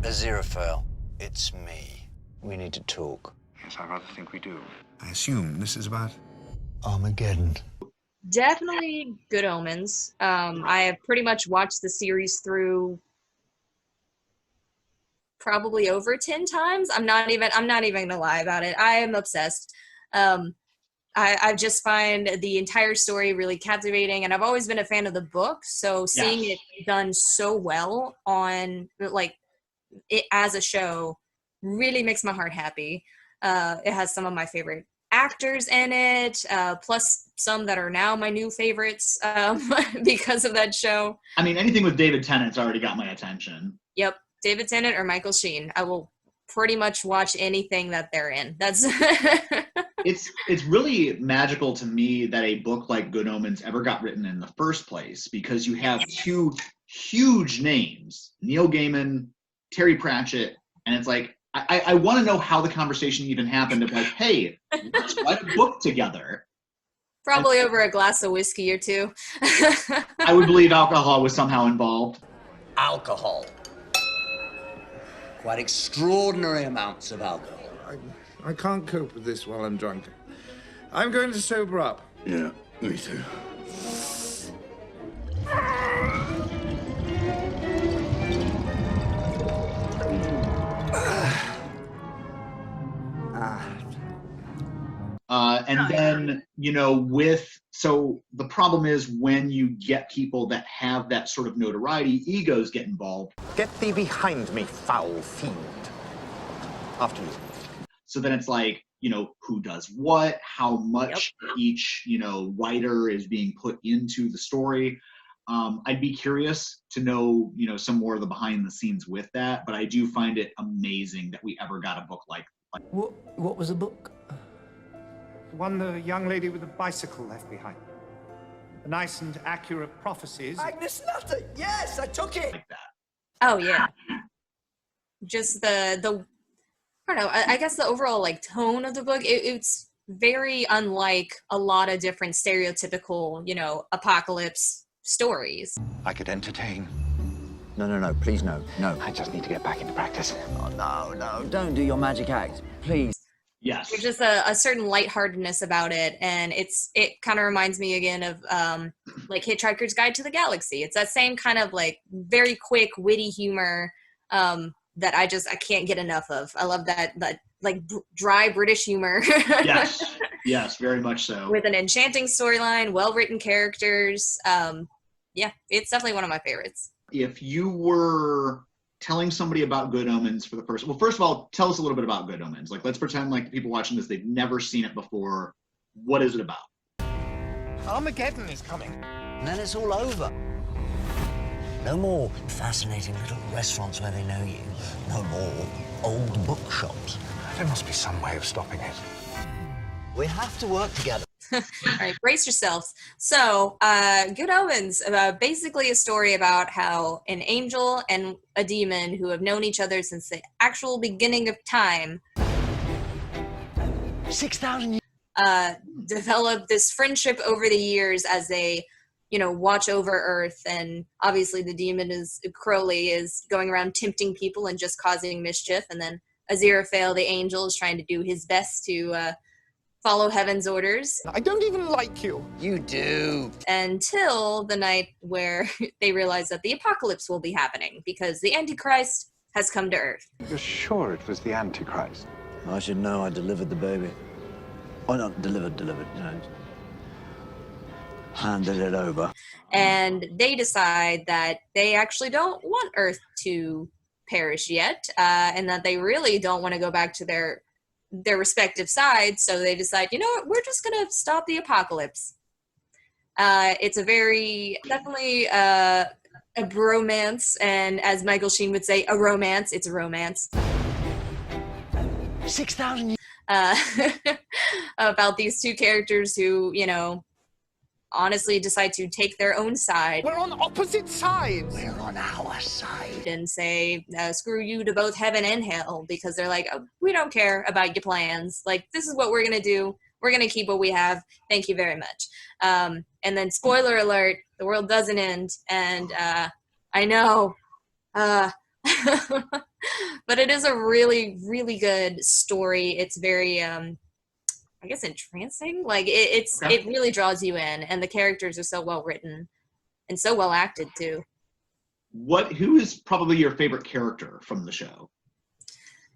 Aziraphale, it's me. We need to talk. Yes, I rather think we do. I assume this is about Armageddon. Definitely Good Omens. I have pretty much watched the series through probably over 10 times. I'm not even gonna lie about it. I am obsessed. I just find the entire story really captivating, and I've always been a fan of the book, so seeing it done so well on like it as a show really makes my heart happy. It has some of my favorite actors in it, plus some that are now my new favorites because of that show. I mean, anything with David Tennant's already got my attention. Yep, David Tennant or Michael Sheen. I will pretty much watch anything that they're in. That's It's really magical to me that a book like Good Omens ever got written in the first place, because you have two huge names, Neil Gaiman, Terry Pratchett, and it's like, I want to know how the conversation even happened of like, hey, let's write a book together. probably over a glass of whiskey or two. I would believe alcohol was somehow involved. Alcohol. Quite extraordinary amounts of alcohol. I can't cope with this while I'm drunk. I'm going to sober up. Yeah, me too. And then, so the problem is when you get people that have that sort of notoriety, egos get involved. Get thee behind me, foul fiend. After you. So then it's like, who does what, how much each, writer is being put into the story. I'd be curious to know, some more of the behind the scenes with that, but I do find it amazing that we ever got a book like that. What was the book? The one the young lady with the bicycle left behind. The nice and accurate prophecies. Agnes Nutter, yes, I took it. Like that. Oh yeah. Just the I don't know, I guess the overall like tone of the book, it's very unlike a lot of different stereotypical, apocalypse stories. I could entertain. No, please no. I just need to get back into practice. Oh, no, don't do your magic act, please. Yes. There's just a certain lightheartedness about it, and it kind of reminds me again of like Hitchhiker's Guide to the Galaxy. It's that same kind of like very quick, witty humor that I can't get enough of. I love that like dry British humor. Yes, very much so. With an enchanting storyline, well-written characters. Yeah, it's definitely one of my favorites. If you were telling somebody about Good Omens for the first of all, tell us a little bit about Good Omens. Like, let's pretend like the people watching this, they've never seen it before. What is it about? Armageddon is coming. And then it's all over. No more fascinating little restaurants where they know you. No more old bookshops. There must be some way of stopping it. We have to work together. All right, brace yourselves. So, Good Omens, basically a story about how an angel and a demon who have known each other since the actual beginning of time 6,000 years. develop this friendship over the years as they, watch over Earth. And obviously the demon Crowley is going around tempting people and just causing mischief. And then Aziraphale, the angel, is trying to do his best to follow heaven's orders. I don't even like you. You do. Until the night where they realize that the apocalypse will be happening because the Antichrist has come to Earth. You're sure it was the Antichrist? I should know I delivered the baby. Oh, not delivered, handed it over. And they decide that they actually don't want Earth to perish yet, and that they really don't want to go back to their respective sides, so they decide, we're just gonna stop the apocalypse. It's a very definitely a bromance, and as Michael Sheen would say, a romance. It's a romance. 6,000 years. About these two characters who, honestly decide to take their own side. We're on opposite sides. We're on our side. And say, screw you to both heaven and hell, because they're like, oh, we don't care about your plans. Like, this is what we're going to do. We're going to keep what we have. Thank you very much. And then, spoiler alert, the world doesn't end. And I know But it is a really, really good story. It's very, I guess, entrancing. Like it really draws you in, and the characters are so well written and so well acted too. Who is probably your favorite character from the show?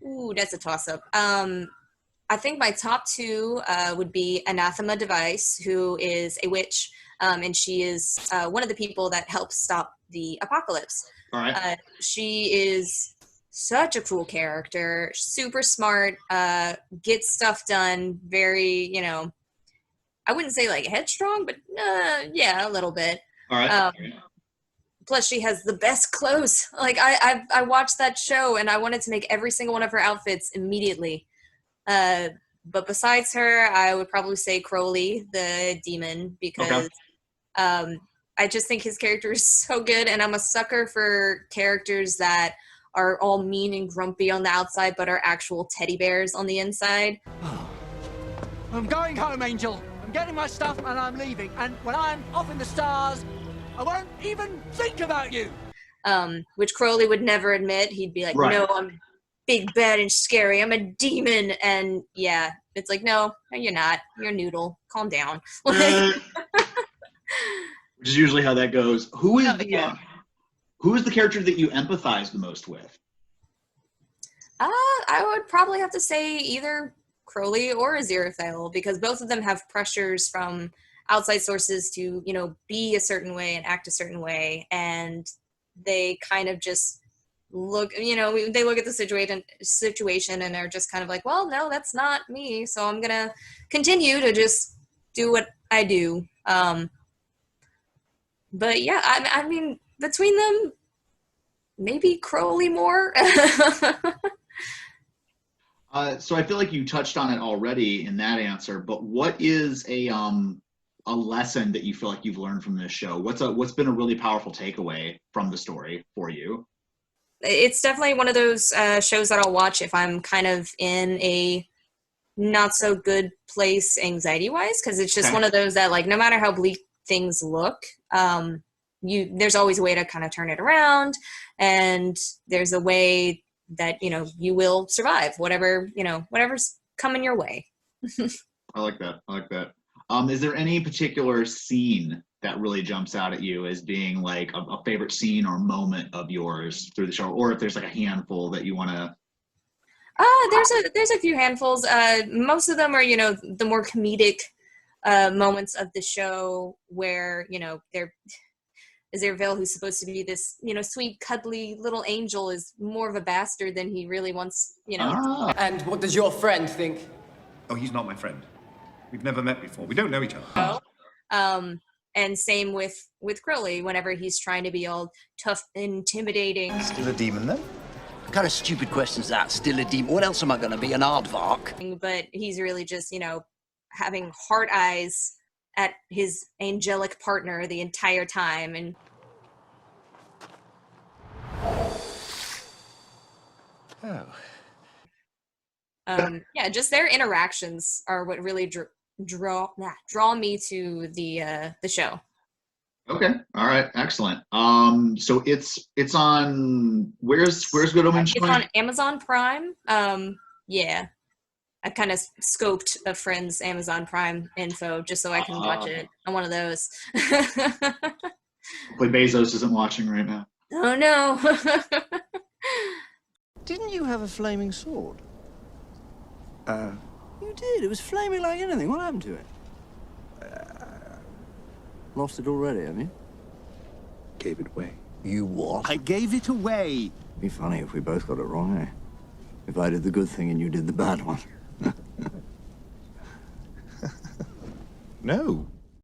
Ooh, that's a toss-up. I think my top two would be Anathema Device, who is a witch, and she is one of the people that helps stop the apocalypse. All right. She is such a cool character, super smart, gets stuff done, very, I wouldn't say like headstrong, but yeah, a little bit. All right. Plus, she has the best clothes. Like I watched that show, and I wanted to make every single one of her outfits immediately. But besides her, I would probably say Crowley, the demon, because I just think his character is so good, and I'm a sucker for characters that are all mean and grumpy on the outside, but are actual teddy bears on the inside. I'm going home, Angel. I'm getting my stuff and I'm leaving. And when I'm off in the stars, I won't even think about you. Which Crowley would never admit. He'd be like, no, I'm big, bad, and scary. I'm a demon. And yeah, it's like, no, you're not. You're a noodle. Calm down. Which is usually how that goes. Who is the character that you empathize the most with? I would probably have to say either Crowley or Aziraphale, because both of them have pressures from outside sources to, be a certain way and act a certain way. And they kind of just look, they look at the situation and are just kind of like, well, no, that's not me. So I'm going to continue to just do what I do. But yeah, I mean, between them, maybe Crowley more. So I feel like you touched on it already in that answer, but what is a lesson that you feel like you've learned from this show? What's been a really powerful takeaway from the story for you? It's definitely one of those shows that I'll watch if I'm kind of in a not so good place anxiety-wise, because it's just one of those that, like, no matter how bleak things look, there's always a way to kind of turn it around, and there's a way that you will survive whatever's coming your way. I like that. Is there any particular scene that really jumps out at you as being like a favorite scene or moment of yours through the show, or if there's like a handful that you want to? There's a few handfuls. Most of them are the more comedic moments of the show, where they're Aziraphale, who's supposed to be this, sweet, cuddly little angel, is more of a bastard than he really wants, And what does your friend think? Oh, he's not my friend. We've never met before. We don't know each other. And same with Crowley, whenever he's trying to be all tough, intimidating. Still a demon, then? What kind of stupid question's that? Still a demon? What else am I going to be, an aardvark? But he's really just, having heart eyes at his angelic partner the entire time. And just their interactions are what really draw me to the show. Okay, all right, excellent. So it's on where's Good Omens? It's on Amazon Prime. Yeah, I kind of scoped a friend's Amazon Prime info just so I can watch it on one of those. Hopefully Bezos isn't watching right now. Oh no. Didn't you have a flaming sword? You did. It was flaming like anything. What happened to it? Lost it already, have you? Gave it away. You what? I gave it away. Be funny if we both got it wrong, eh? If I did the good thing and you did the bad one. No.